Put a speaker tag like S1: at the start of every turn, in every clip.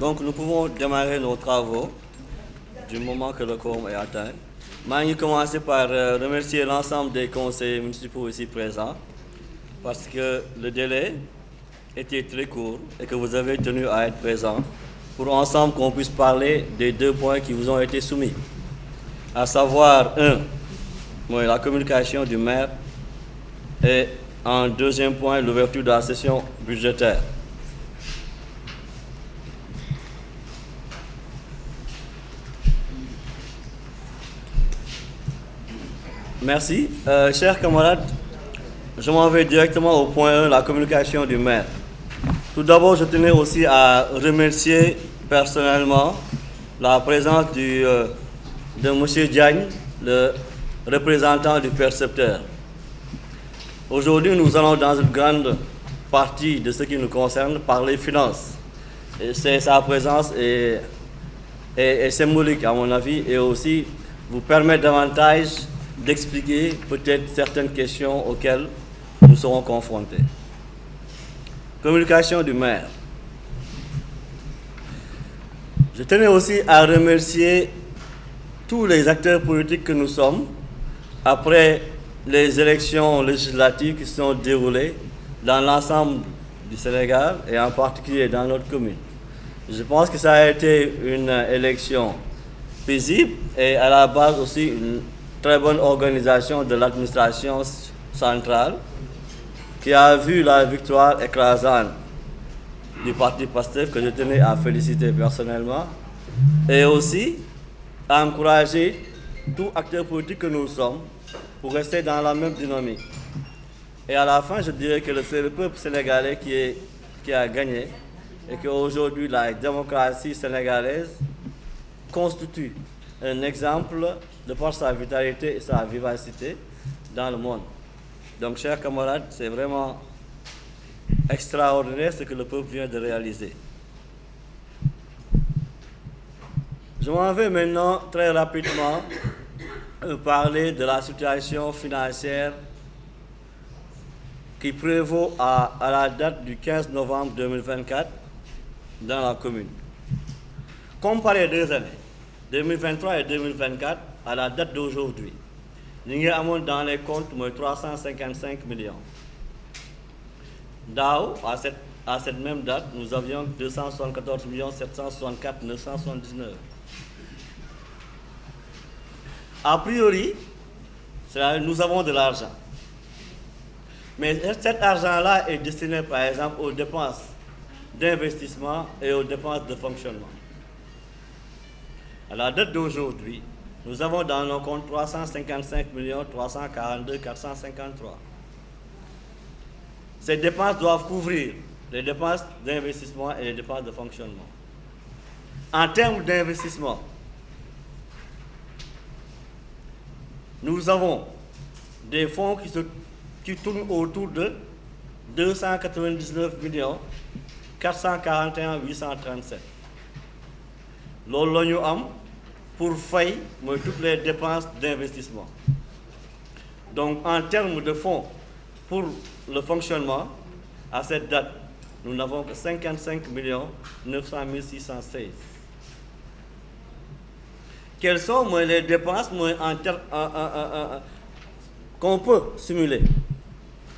S1: Donc nous pouvons démarrer nos travaux du moment que le quorum est atteint. Je vais commencer par remercier l'ensemble des conseillers municipaux ici présents parce que le délai était très court et que vous avez tenu à être présents pour ensemble qu'on puisse parler des deux points qui vous ont été soumis, à savoir la communication du maire et en deuxième point l'ouverture de la session budgétaire. Merci. Chers camarades, je m'en vais directement au point 1, la communication du maire. Tout d'abord, je tenais aussi à remercier personnellement la présence de M. Diagne, le représentant du percepteur. Aujourd'hui, nous allons dans une grande partie de ce qui nous concerne parler finances. Et sa présence est symbolique à mon avis et aussi vous permet davantage d'expliquer peut-être certaines questions auxquelles nous serons confrontés. Communication du maire. Je tenais aussi à remercier tous les acteurs politiques que nous sommes après les élections législatives qui se sont déroulées dans l'ensemble du Sénégal et en particulier dans notre commune. Je pense que ça a été une élection paisible et à la base aussi une très bonne organisation de l'administration centrale qui a vu la victoire écrasante du parti PASTEF que je tenais à féliciter personnellement et aussi à encourager tout acteur politique que nous sommes pour rester dans la même dynamique. Et à la fin, je dirais que c'est le peuple sénégalais qui a gagné et qu'aujourd'hui la démocratie sénégalaise constitue un exemple de par sa vitalité et sa vivacité dans le monde. Donc, chers camarades, c'est vraiment extraordinaire ce que le peuple vient de réaliser. Je m'en vais maintenant très rapidement parler de la situation financière qui prévaut à la date du 15 novembre 2024 dans la commune. Comparé 2 années, 2023 et 2024, à la date d'aujourd'hui, nous avons dans les comptes 355 millions. Dao, à cette même date, nous avions 274 764 979. A priori, nous avons de l'argent. Mais cet argent-là est destiné, par exemple, aux dépenses d'investissement et aux dépenses de fonctionnement. À la date d'aujourd'hui, nous avons dans nos comptes 355 342 453. Ces dépenses doivent couvrir les dépenses d'investissement et les dépenses de fonctionnement. En termes d'investissement, nous avons des fonds qui tournent autour de 299 441 837. Loolu la ñu pour faire toutes les dépenses d'investissement. Donc, en termes de fonds pour le fonctionnement, à cette date, nous n'avons que 55 900 616. Quelles sont les dépenses qu'on peut simuler,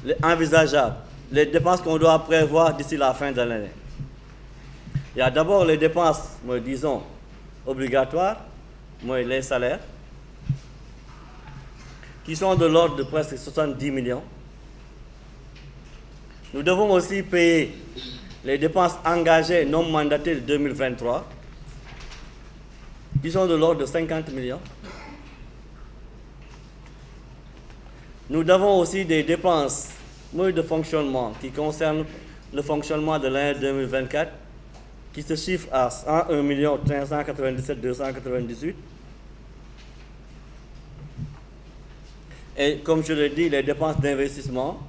S1: les envisageables, les dépenses qu'on doit prévoir d'ici la fin de l'année? Il y a d'abord les dépenses, disons, obligatoires, les salaires, qui sont de l'ordre de presque 70 millions. Nous devons aussi payer les dépenses engagées non mandatées de 2023, qui sont de l'ordre de 50 millions. Nous devons aussi des dépenses de fonctionnement qui concernent le fonctionnement de l'année 2024, qui se chiffre à 101 597 298. Et comme je l'ai dit, les dépenses d'investissement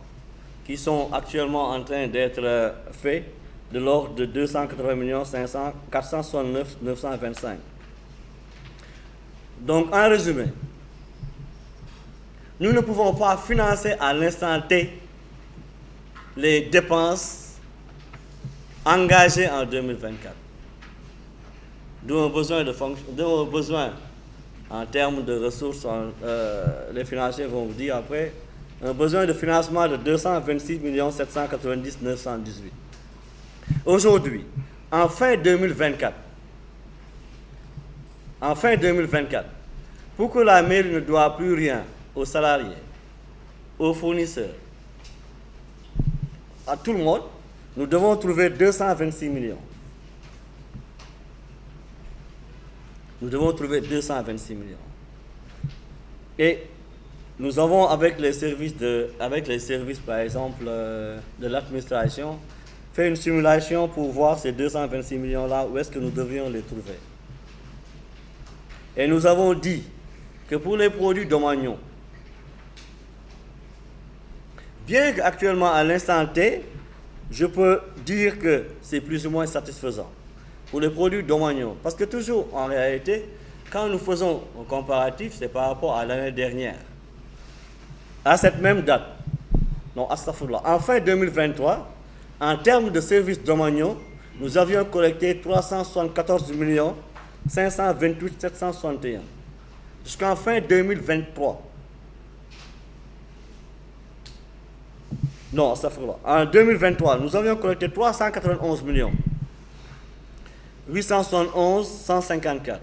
S1: qui sont actuellement en train d'être faites de l'ordre de 280 469 925. Donc, en résumé, nous ne pouvons pas financer à l'instant T les dépenses engagées en 2024. d'où un besoin en termes de ressources, les financiers vont vous dire après, un besoin de financement de 226 790 918. Aujourd'hui, en fin 2024, pour que la mairie ne doit plus rien aux salariés, aux fournisseurs, à tout le monde, nous devons trouver 226 millions. Nous devons trouver 226 millions. Et nous avons, avec les services, par exemple, de l'administration, fait une simulation pour voir ces 226 millions-là, où est-ce que nous devrions les trouver. Et nous avons dit que pour les produits domaniaux, bien qu'actuellement, à l'instant T, je peux dire que c'est plus ou moins satisfaisant pour les produits domaniaux. Parce que toujours, en réalité, quand nous faisons un comparatif, c'est par rapport à l'année dernière. À cette même date, non, astafurlah, en fin 2023, en termes de services domaniaux, nous avions collecté 374 528 761. Jusqu'en fin 2023. Non, astafurlah. En 2023, nous avions collecté 391 871 154.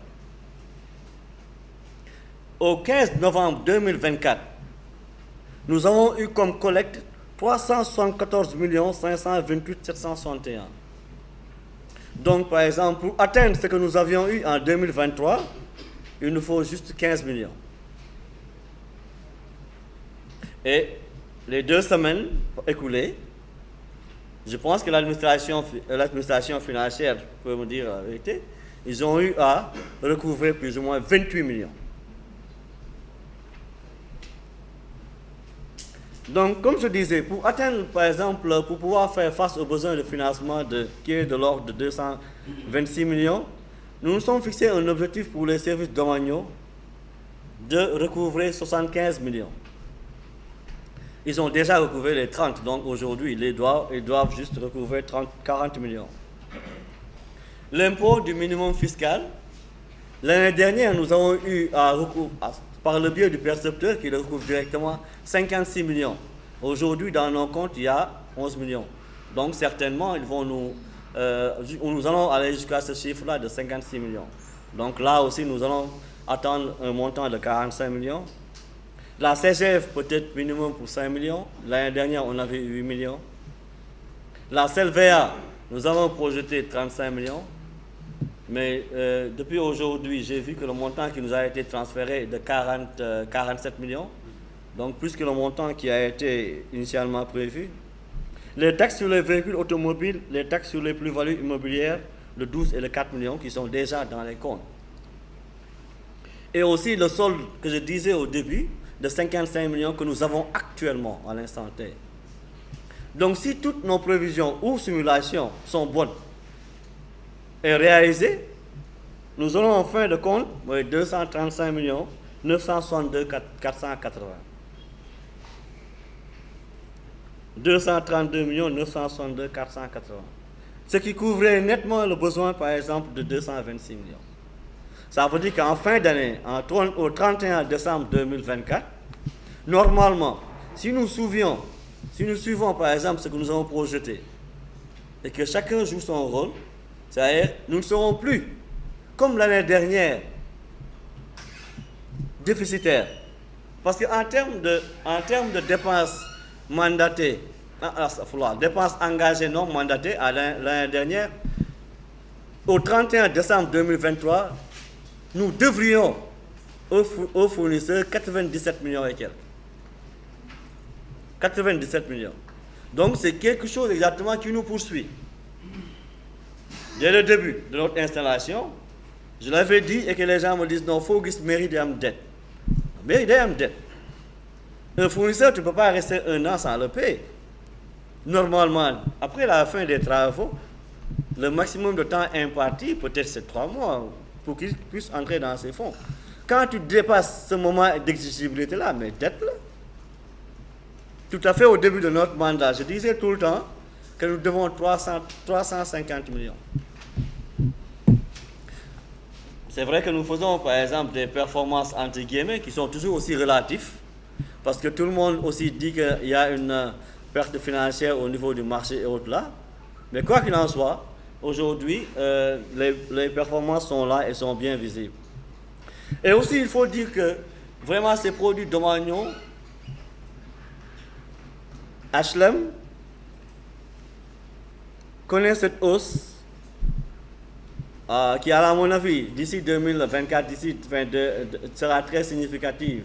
S1: Au 15 novembre 2024, nous avons eu comme collecte 374 528 761. Donc, par exemple, pour atteindre ce que nous avions eu en 2023, il nous faut juste 15 millions. Et les 2 semaines écoulées, je pense que l'administration financière peut me dire la vérité, ils ont eu à recouvrer plus ou moins 28 millions. Donc, comme je disais, pour atteindre, par exemple, pour pouvoir faire face aux besoins de financement qui est de l'ordre de 226 millions, nous nous sommes fixés un objectif pour les services domaniaux de recouvrer 75 millions. Ils ont déjà recouvré les 30, donc aujourd'hui, ils doivent juste recouvrer 40 millions. L'impôt du minimum fiscal, l'année dernière, nous avons eu à recouvrir, par le biais du percepteur qui le recouvre directement, 56 millions. Aujourd'hui, dans nos comptes, il y a 11 millions. Donc, certainement, nous allons aller jusqu'à ce chiffre-là de 56 millions. Donc, là aussi, nous allons attendre un montant de 45 millions. La CGF peut-être minimum pour 5 millions. L'année dernière, on avait 8 millions. La CLVA, nous avons projeté 35 millions. Mais depuis aujourd'hui, j'ai vu que le montant qui nous a été transféré est de 47 millions. Donc plus que le montant qui a été initialement prévu. Les taxes sur les véhicules automobiles, les taxes sur les plus-values immobilières, le 12 et le 4 millions qui sont déjà dans les comptes. Et aussi le solde que je disais au début, de 55 millions que nous avons actuellement à l'instant T. Donc si toutes nos prévisions ou simulations sont bonnes et réalisées, nous aurons en fin de compte 235 962 480. 232 962 480. Ce qui couvrait nettement le besoin, par exemple, de 226 millions. Ça veut dire qu'en fin d'année, au 31 décembre 2024, normalement, si nous suivons par exemple ce que nous avons projeté, et que chacun joue son rôle, c'est-à-dire nous ne serons plus, comme l'année dernière, déficitaires. Parce qu'en termes de dépenses mandatées, dépenses engagées non mandatées à l'année dernière, au 31 décembre 2023, nous devrions aux fournisseurs 97 millions et quelques. 97 millions. Donc c'est quelque chose exactement qui nous poursuit. Dès le début de notre installation, je l'avais dit et que les gens me disent non, il faut qu'il mérite des dettes. Mérite des dettes. Un fournisseur, tu ne peux pas rester 1 an sans le payer. Normalement, après la fin des travaux, le maximum de temps imparti, peut-être c'est 3 mois, pour qu'il puisse entrer dans ses fonds. Quand tu dépasses ce moment d'exigibilité-là, mais dette-là. Tout à fait au début de notre mandat, je disais tout le temps que nous devons 350 millions. C'est vrai que nous faisons par exemple des performances entre guillemets qui sont toujours aussi relatives, parce que tout le monde aussi dit qu'il y a une perte financière au niveau du marché et autres là. Mais quoi qu'il en soit, aujourd'hui, les performances sont là et sont bien visibles. Et aussi, il faut dire que vraiment ces produits Domanion, HLM, connaissent cette hausse qui, à mon avis, d'ici 2024, d'ici 2022, sera très significative,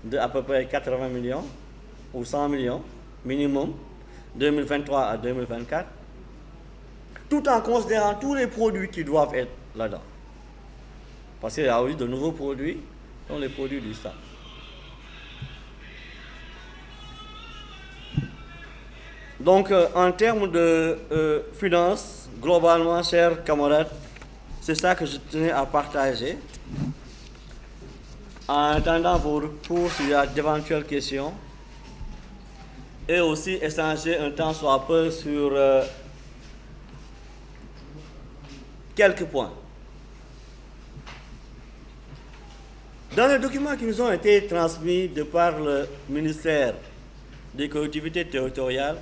S1: de à peu près 80 millions ou 100 millions minimum, 2023 à 2024, tout en considérant tous les produits qui doivent être là-dedans. Parce qu'il y a aussi de nouveaux produits, dont les produits du SAP. Donc, en termes de finances, globalement, chers camarades, c'est ça que je tenais à partager. En attendant vos recours s'il y a d'éventuelles questions, et aussi échanger un temps soit peu sur quelques points. Dans les documents qui nous ont été transmis de par le ministère des collectivités territoriales,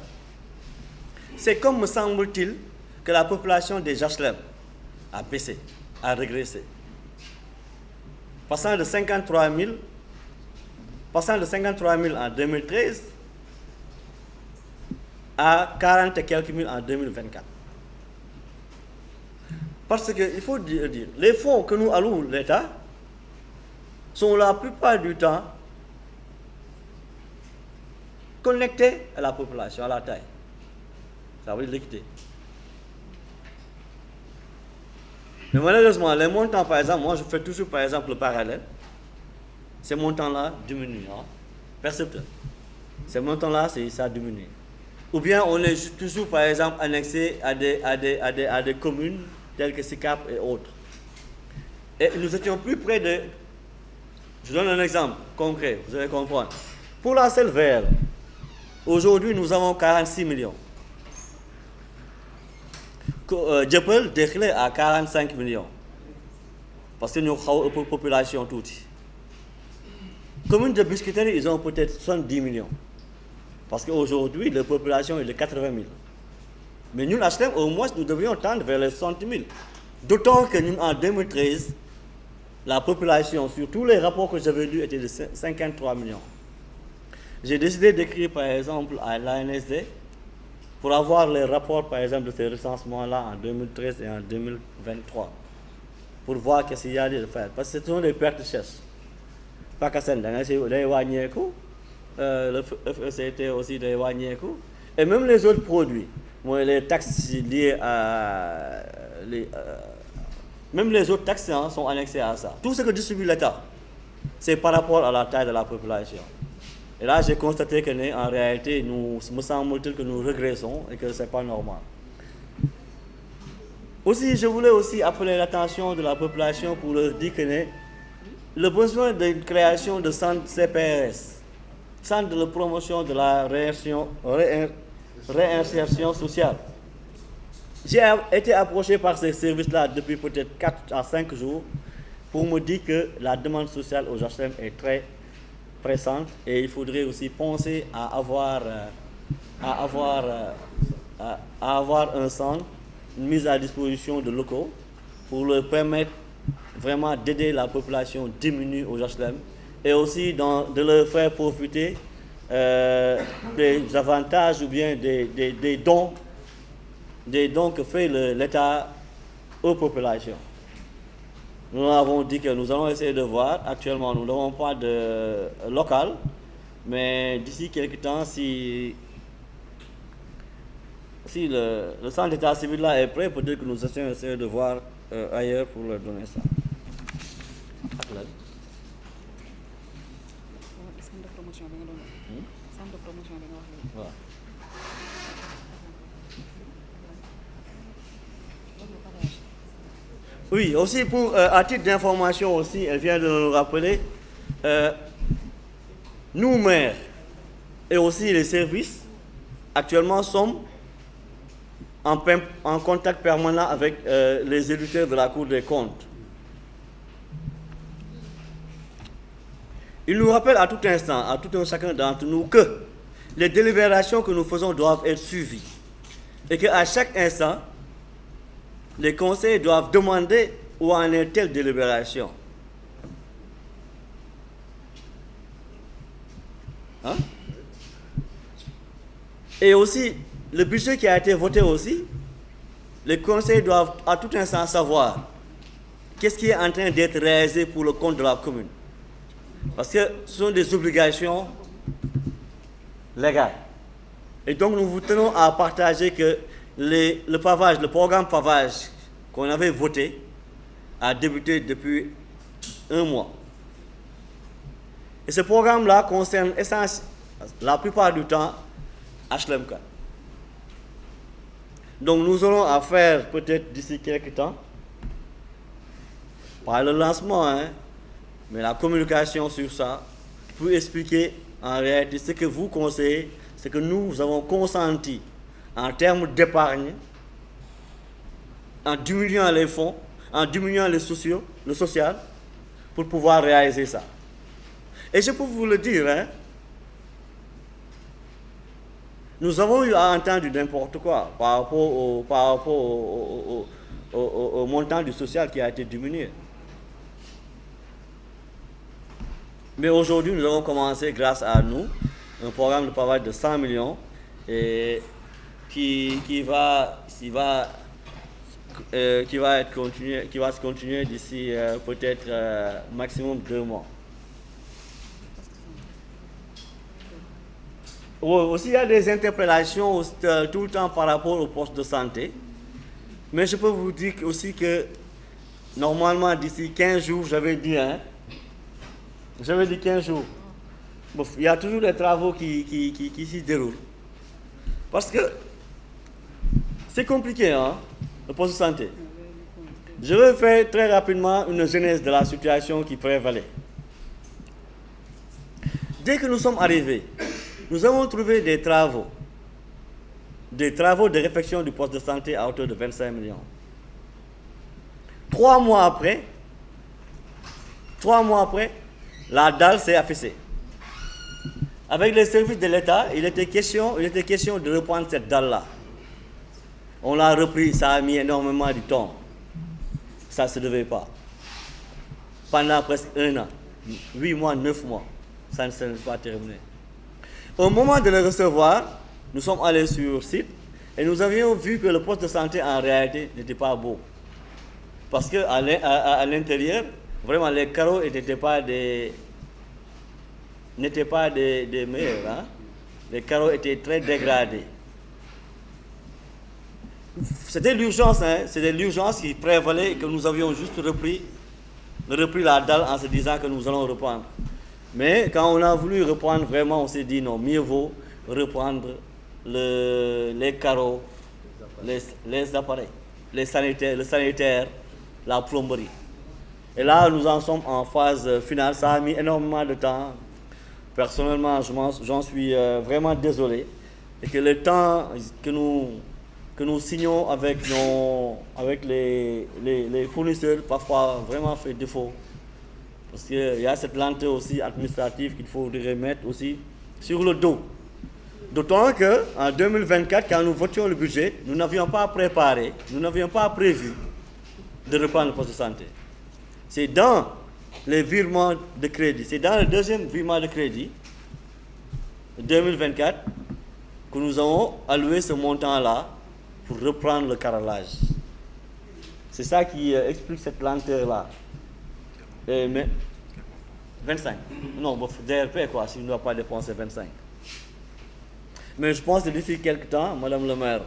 S1: c'est comme me semble-t-il que la population des HLM a baissé, a régressé. Passant de 53 000 en 2013 à 40 et quelques mille en 2024. Parce qu'il faut dire, les fonds que nous allouons l'État sont la plupart du temps connectés à la population, à la taille. Ça veut dire l'équité. Mais malheureusement, les montants, par exemple, moi je fais toujours par exemple le parallèle, ces montants-là diminuent, hein, percepteurs. Ces montants-là, ça diminue. Ou bien on est toujours par exemple annexé à des communes telles que SICAP et autres. Et nous étions plus près de... Je donne un exemple concret, vous allez comprendre. Pour la seule VL, aujourd'hui nous avons 46 millions. Dieuppeul déclaré à 45 millions. Parce que nous avons une population toute. Commune de Biscuiterie, ils ont peut-être 70 millions. Parce qu'aujourd'hui, la population est de 80 000. Mais nous, HLM, au moins, nous devrions tendre vers les 60 000. D'autant que nous, en 2013, la population, sur tous les rapports que j'avais lus, était de 53 millions. J'ai décidé d'écrire, par exemple, à l'ANSD pour avoir les rapports, par exemple, de ces recensements-là en 2013 et en 2023. Pour voir qu'est-ce qu'il y a à faire. Parce que ce sont des pertes de cherche. Pas qu'à ça, le FECT aussi des wagneku. Et même les autres produits, les taxes liées à... même les autres taxes sont annexées à ça. Tout ce que distribue l'État, c'est par rapport à la taille de la population. Et là, j'ai constaté que, en réalité, me semble-t-il que nous régressons et que ce n'est pas normal. Aussi, je voulais aussi appeler l'attention de la population pour leur dire que le besoin d'une création de centres CPRS, centre de promotion de la réinsertion sociale. J'ai été approché par ces services-là depuis peut-être 4 à 5 jours pour me dire que la demande sociale aux HLM est très pressante et il faudrait aussi penser à avoir un centre, une mise à disposition de locaux pour leur permettre vraiment d'aider la population diminuée aux HLM et aussi de leur faire profiter des avantages ou bien des dons que fait l'État aux populations. Nous avons dit que nous allons essayer de voir. Actuellement, nous n'avons pas de local, mais d'ici quelques temps, si le centre d'état civil là est prêt, peut-être que nous allons essayer de voir ailleurs pour leur donner ça. Voilà. Oui, aussi à titre d'information aussi, elle vient de nous rappeler, nous maires et aussi les services actuellement sommes en contact permanent avec les éditeurs de la Cour des comptes Il nous rappelle à tout instant, à tout un chacun d'entre nous, que les délibérations que nous faisons doivent être suivies. Et qu'à chaque instant, les conseils doivent demander où en est telle délibération. Hein? Et aussi, le budget qui a été voté aussi, les conseils doivent à tout instant savoir qu'est-ce qui est en train d'être réalisé pour le compte de la commune. Parce que ce sont des obligations légales. Et donc nous vous tenons à partager que le programme pavage qu'on avait voté a débuté depuis un mois. Et ce programme-là concerne la plupart du temps HLM4. Donc nous aurons à faire peut-être d'ici quelques temps, pas le lancement, mais la communication sur ça, pour expliquer en réalité ce que vous conseillez, ce que nous avons consenti en termes d'épargne, en diminuant les fonds, en diminuant le social, pour pouvoir réaliser ça. Et je peux vous le dire, nous avons eu entendu n'importe quoi par rapport au montant du social qui a été diminué. Mais aujourd'hui, nous avons commencé, grâce à nous, un programme de pavage de 100 millions et qui va se continuer d'ici peut-être maximum 2 mois. Aussi, il y a des interpellations tout le temps par rapport au poste de santé. Mais je peux vous dire aussi que normalement, d'ici 15 jours, j'avais dit 15 jours. Bon, il y a toujours des travaux qui s'y déroulent. Parce que c'est compliqué, le poste de santé. Je vais faire très rapidement une genèse de la situation qui prévalait. Dès que nous sommes arrivés, nous avons trouvé des travaux de réfection du poste de santé à hauteur de 25 millions. 3 mois après, la dalle s'est affaissée. Avec les services de l'État, il était question de reprendre cette dalle-là. On l'a repris, ça a mis énormément de temps. Ça ne se devait pas. Pendant presque 1 an, 8 mois, 9 mois, ça ne s'est pas terminé. Au moment de le recevoir, nous sommes allés sur site et nous avions vu que le poste de santé en réalité n'était pas beau. Parce qu'à l'intérieur, vraiment les carreaux n'étaient pas des meilleurs. Les carreaux étaient très dégradés. C'était l'urgence, c'était l'urgence qui prévalait et que nous avions juste repris la dalle en se disant que nous allons reprendre. Mais quand on a voulu reprendre vraiment, on s'est dit non, mieux vaut reprendre les carreaux, les appareils, le sanitaire, la plomberie. Et là, nous en sommes en phase finale. Ça a mis énormément de temps. Personnellement, j'en suis vraiment désolé. Et que le temps que nous signons avec les fournisseurs, parfois vraiment fait défaut. Parce qu'il y a cette lenteur aussi administrative qu'il faut remettre aussi sur le dos. D'autant qu'en 2024, quand nous votions le budget, nous n'avions pas préparé, nous n'avions pas prévu de reprendre le poste de santé. C'est dans les virements de crédit, c'est dans le deuxième virement de crédit, 2024, que nous avons alloué ce montant-là pour reprendre le carrelage. C'est ça qui explique cette lenteur-là. Mais 25. Non, DRP quoi, si on ne doit pas dépenser 25. Mais je pense que d'ici quelques temps, Madame le maire,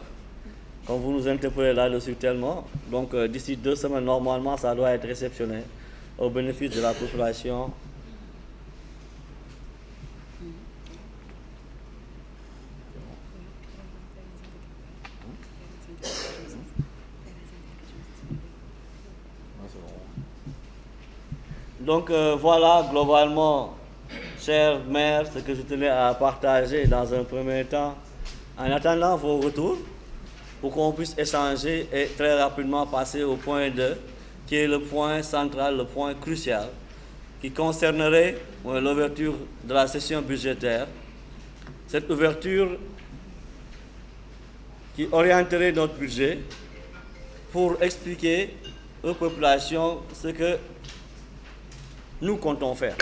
S1: quand vous nous interpellez là-dessus tellement, donc d'ici 2 semaines, normalement, ça doit être réceptionné au bénéfice de la population. Donc voilà, globalement, cher maire, ce que je tenais à partager dans un premier temps. En attendant vos retours, pour qu'on puisse échanger et très rapidement passer au point 2, qui est le point central, le point crucial, qui concernerait l'ouverture de la session budgétaire. Cette ouverture qui orienterait notre budget pour expliquer aux populations ce que nous comptons faire.